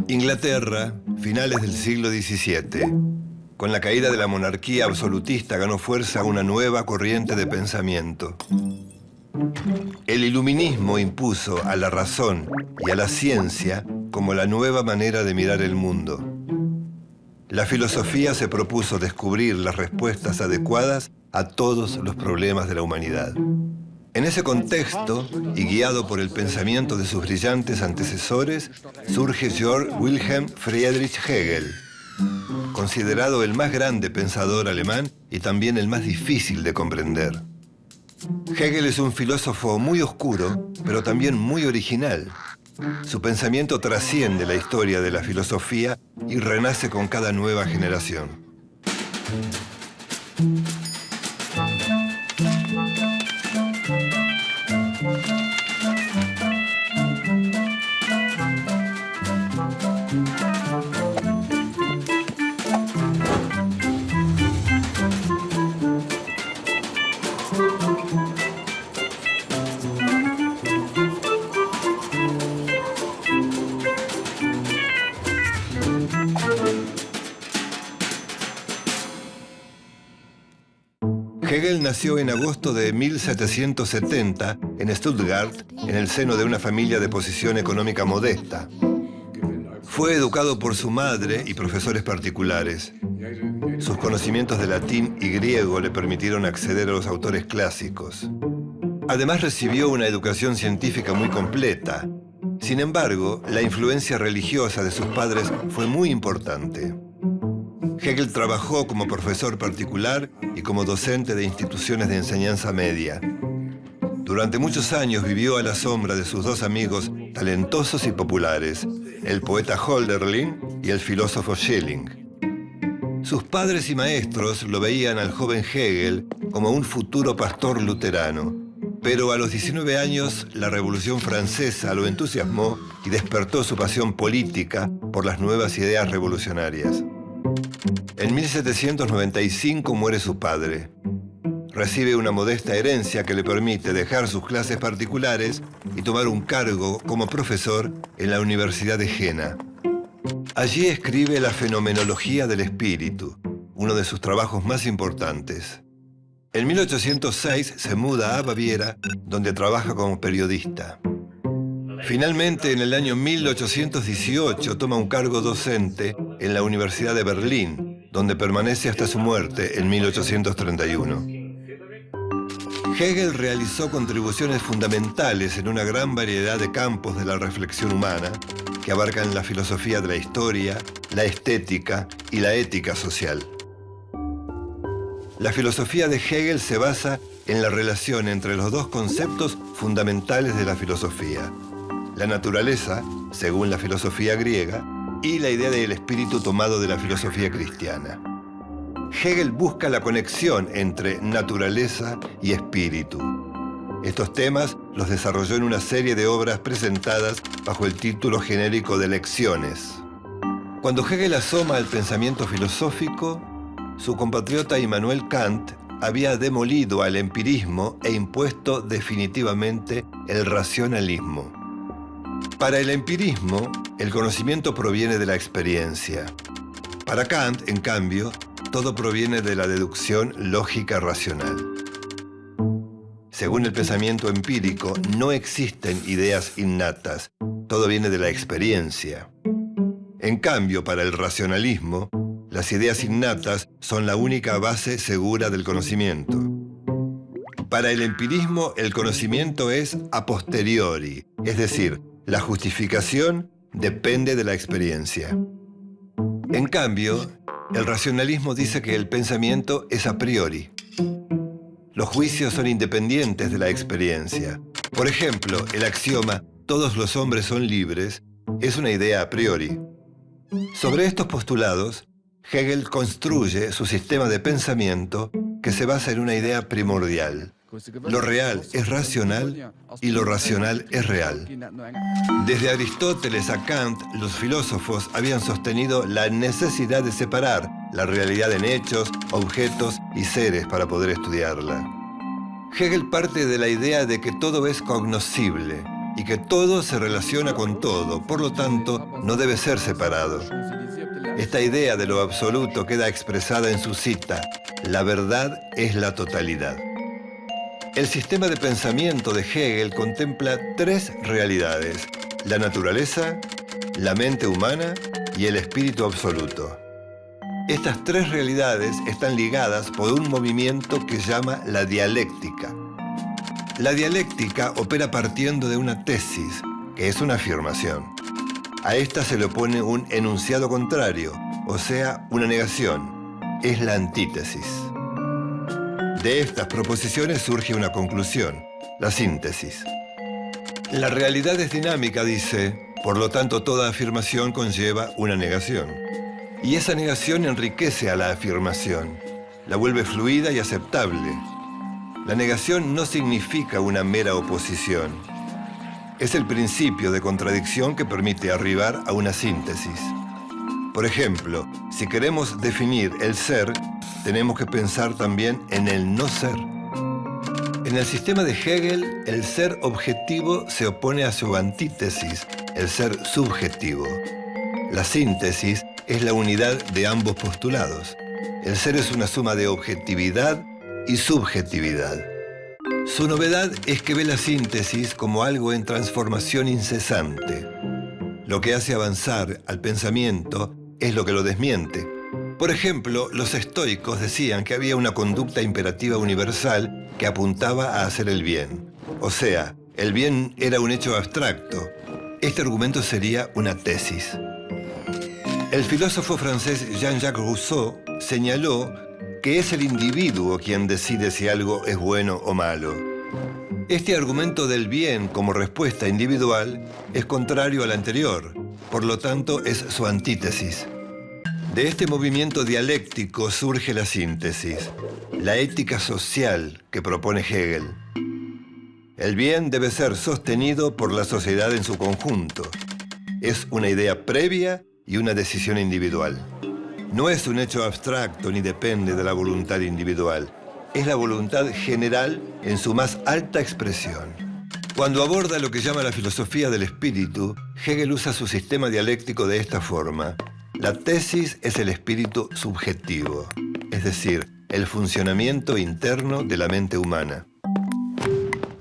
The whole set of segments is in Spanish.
Inglaterra, finales del siglo XVII. Con la caída de la monarquía absolutista ganó fuerza una nueva corriente de pensamiento. El iluminismo impuso a la razón y a la ciencia como la nueva manera de mirar el mundo. La filosofía se propuso descubrir las respuestas adecuadas a todos los problemas de la humanidad. En ese contexto, y guiado por el pensamiento de sus brillantes antecesores, surge Georg Wilhelm Friedrich Hegel, considerado el más grande pensador alemán y también el más difícil de comprender. Hegel es un filósofo muy oscuro, pero también muy original. Su pensamiento trasciende la historia de la filosofía y renace con cada nueva generación. Hegel nació en agosto de 1770 en Stuttgart, en el seno de una familia de posición económica modesta. Fue educado por su madre y profesores particulares. Sus conocimientos de latín y griego le permitieron acceder a los autores clásicos. Además recibió una educación científica muy completa. Sin embargo, la influencia religiosa de sus padres fue muy importante. Hegel trabajó como profesor particular y como docente de instituciones de enseñanza media. Durante muchos años vivió a la sombra de sus dos amigos talentosos y populares, el poeta Hölderlin y el filósofo Schelling. Sus padres y maestros lo veían al joven Hegel como un futuro pastor luterano, pero a los 19 años la Revolución Francesa lo entusiasmó y despertó su pasión política por las nuevas ideas revolucionarias. En 1795 muere su padre. Recibe una modesta herencia que le permite dejar sus clases particulares y tomar un cargo como profesor en la Universidad de Jena. Allí escribe La Fenomenología del Espíritu, uno de sus trabajos más importantes. En 1806 se muda a Baviera, donde trabaja como periodista. Finalmente, en el año 1818 toma un cargo docente en la Universidad de Berlín, donde permanece hasta su muerte en 1831. Hegel realizó contribuciones fundamentales en una gran variedad de campos de la reflexión humana, que abarcan la filosofía de la historia, la estética y la ética social. La filosofía de Hegel se basa en la relación entre los dos conceptos fundamentales de la filosofía: la naturaleza, según la filosofía griega, y la idea del espíritu tomado de la filosofía cristiana. Hegel busca la conexión entre naturaleza y espíritu. Estos temas los desarrolló en una serie de obras presentadas bajo el título genérico de Lecciones. Cuando Hegel asoma al pensamiento filosófico, su compatriota Immanuel Kant había demolido al empirismo e impuesto definitivamente el racionalismo. Para el empirismo, el conocimiento proviene de la experiencia. Para Kant, en cambio, todo proviene de la deducción lógica racional. Según el pensamiento empírico, no existen ideas innatas, todo viene de la experiencia. En cambio, para el racionalismo, las ideas innatas son la única base segura del conocimiento. Para el empirismo, el conocimiento es a posteriori, es decir, la justificación depende de la experiencia. En cambio, el racionalismo dice que el pensamiento es a priori. Los juicios son independientes de la experiencia. Por ejemplo, el axioma «todos los hombres son libres» es una idea a priori. Sobre estos postulados, Hegel construye su sistema de pensamiento que se basa en una idea primordial. Lo real es racional y lo racional es real. Desde Aristóteles a Kant, los filósofos habían sostenido la necesidad de separar la realidad en hechos, objetos y seres para poder estudiarla. Hegel parte de la idea de que todo es cognoscible, y que todo se relaciona con todo, por lo tanto, no debe ser separado. Esta idea de lo absoluto queda expresada en su cita: la verdad es la totalidad. El sistema de pensamiento de Hegel contempla tres realidades: la naturaleza, la mente humana y el espíritu absoluto. Estas tres realidades están ligadas por un movimiento que llama la dialéctica. La dialéctica opera partiendo de una tesis, que es una afirmación. A esta se le opone un enunciado contrario, o sea, una negación. Es la antítesis. De estas proposiciones surge una conclusión, la síntesis. La realidad es dinámica, dice, por lo tanto toda afirmación conlleva una negación. Y esa negación enriquece a la afirmación, la vuelve fluida y aceptable. La negación no significa una mera oposición. Es el principio de contradicción que permite arribar a una síntesis. Por ejemplo, si queremos definir el ser, tenemos que pensar también en el no ser. En el sistema de Hegel, el ser objetivo se opone a su antítesis, el ser subjetivo. La síntesis es la unidad de ambos postulados. El ser es una suma de objetividad y subjetividad. Su novedad es que ve la síntesis como algo en transformación incesante. Lo que hace avanzar al pensamiento es lo que lo desmiente. Por ejemplo, los estoicos decían que había una conducta imperativa universal que apuntaba a hacer el bien. O sea, el bien era un hecho abstracto. Este argumento sería una tesis. El filósofo francés Jean-Jacques Rousseau señaló que es el individuo quien decide si algo es bueno o malo. Este argumento del bien como respuesta individual es contrario al anterior, por lo tanto es su antítesis. De este movimiento dialéctico surge la síntesis, la ética social que propone Hegel. El bien debe ser sostenido por la sociedad en su conjunto. Es una idea previa y una decisión individual. No es un hecho abstracto ni depende de la voluntad individual. Es la voluntad general en su más alta expresión. Cuando aborda lo que llama la filosofía del espíritu, Hegel usa su sistema dialéctico de esta forma. La tesis es el espíritu subjetivo, es decir, el funcionamiento interno de la mente humana.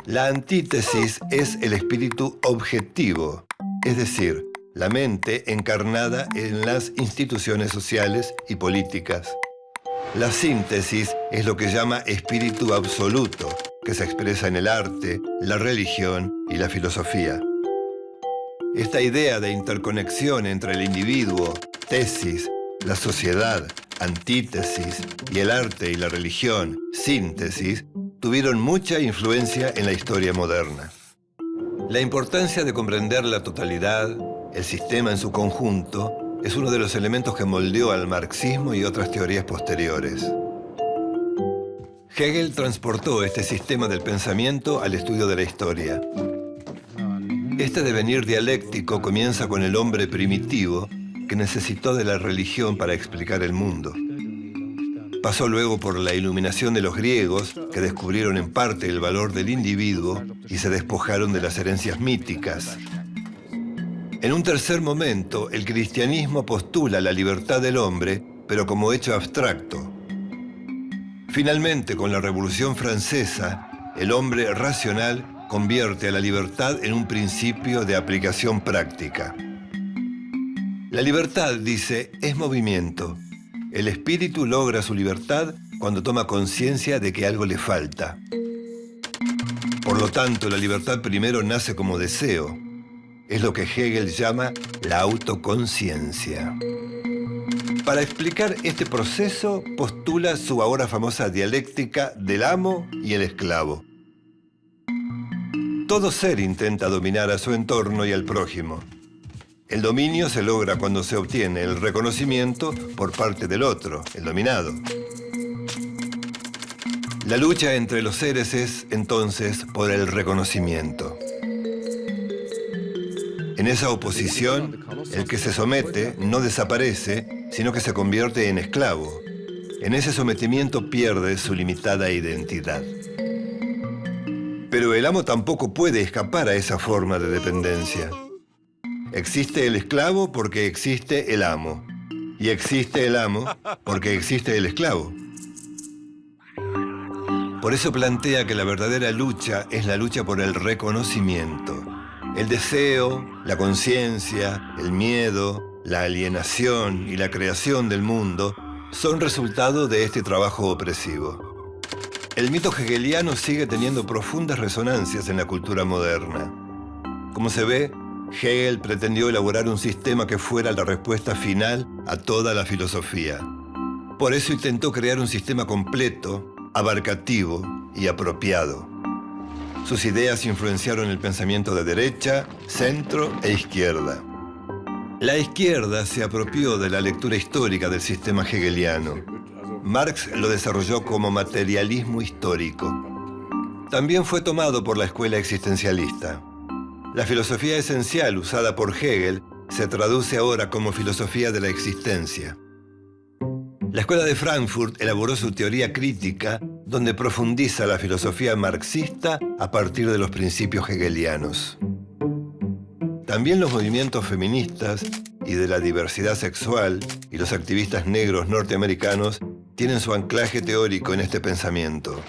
La antítesis es el espíritu objetivo, es decir, la mente encarnada en las instituciones sociales y políticas. La síntesis es lo que llama espíritu absoluto, que se expresa en el arte, la religión y la filosofía. Esta idea de interconexión entre el individuo, tesis, la sociedad, antítesis, y el arte y la religión, síntesis, tuvieron mucha influencia en la historia moderna. La importancia de comprender la totalidad, el sistema en su conjunto, es uno de los elementos que moldeó al marxismo y otras teorías posteriores. Hegel transportó este sistema del pensamiento al estudio de la historia. Este devenir dialéctico comienza con el hombre primitivo que necesitó de la religión para explicar el mundo. Pasó luego por la iluminación de los griegos, que descubrieron en parte el valor del individuo y se despojaron de las herencias míticas. En un tercer momento, el cristianismo postula la libertad del hombre, pero como hecho abstracto. Finalmente, con la Revolución Francesa, el hombre racional convierte a la libertad en un principio de aplicación práctica. La libertad, dice, es movimiento. El espíritu logra su libertad cuando toma conciencia de que algo le falta. Por lo tanto, la libertad primero nace como deseo. Es lo que Hegel llama la autoconciencia. Para explicar este proceso, postula su ahora famosa dialéctica del amo y el esclavo. Todo ser intenta dominar a su entorno y al prójimo. El dominio se logra cuando se obtiene el reconocimiento por parte del otro, el dominado. La lucha entre los seres es, entonces, por el reconocimiento. En esa oposición, el que se somete no desaparece, sino que se convierte en esclavo. En ese sometimiento pierde su limitada identidad. Pero el amo tampoco puede escapar a esa forma de dependencia. Existe el esclavo porque existe el amo. Y existe el amo porque existe el esclavo. Por eso plantea que la verdadera lucha es la lucha por el reconocimiento. El deseo, la conciencia, el miedo, la alienación y la creación del mundo son resultado de este trabajo opresivo. El mito hegeliano sigue teniendo profundas resonancias en la cultura moderna. Como se ve, Hegel pretendió elaborar un sistema que fuera la respuesta final a toda la filosofía. Por eso intentó crear un sistema completo, abarcativo y apropiado. Sus ideas influenciaron el pensamiento de derecha, centro e izquierda. La izquierda se apropió de la lectura histórica del sistema hegeliano. Marx lo desarrolló como materialismo histórico. También fue tomado por la escuela existencialista. La filosofía esencial usada por Hegel se traduce ahora como filosofía de la existencia. La Escuela de Frankfurt elaboró su teoría crítica, donde profundiza la filosofía marxista a partir de los principios hegelianos. También los movimientos feministas y de la diversidad sexual y los activistas negros norteamericanos tienen su anclaje teórico en este pensamiento.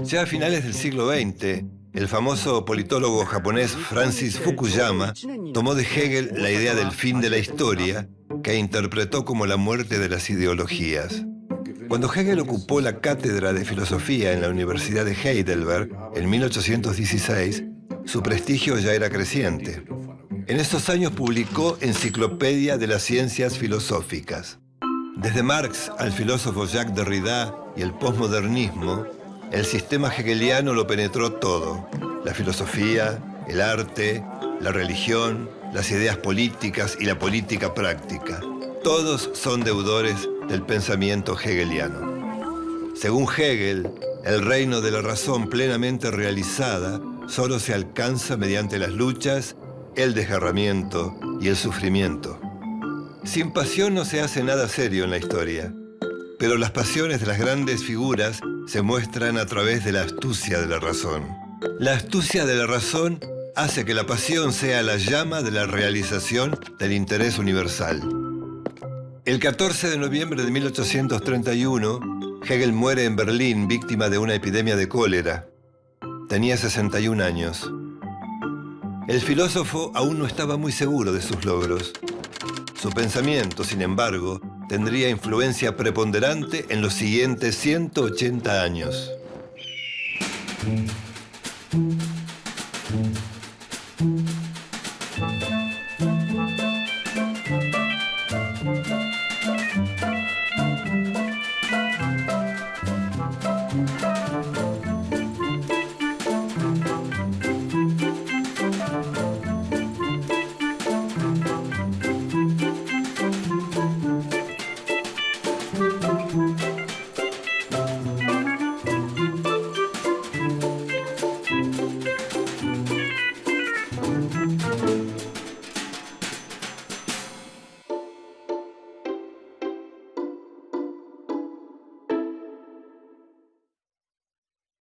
Ya a finales del siglo XX, el famoso politólogo japonés Francis Fukuyama tomó de Hegel la idea del fin de la historia, que interpretó como la muerte de las ideologías. Cuando Hegel ocupó la cátedra de filosofía en la Universidad de Heidelberg en 1816, su prestigio ya era creciente. En estos años publicó Enciclopedia de las Ciencias Filosóficas. Desde Marx al filósofo Jacques Derrida y el posmodernismo, el sistema hegeliano lo penetró todo: la filosofía, el arte, la religión, las ideas políticas y la política práctica. Todos son deudores del pensamiento hegeliano. Según Hegel, el reino de la razón plenamente realizada solo se alcanza mediante las luchas, el desgarramiento y el sufrimiento. Sin pasión no se hace nada serio en la historia, pero las pasiones de las grandes figuras se muestran a través de la astucia de la razón. La astucia de la razón hace que la pasión sea la llama de la realización del interés universal. El 14 de noviembre de 1831, Hegel muere en Berlín víctima de una epidemia de cólera. Tenía 61 años. El filósofo aún no estaba muy seguro de sus logros. Su pensamiento, sin embargo, tendría influencia preponderante en los siguientes 180 años.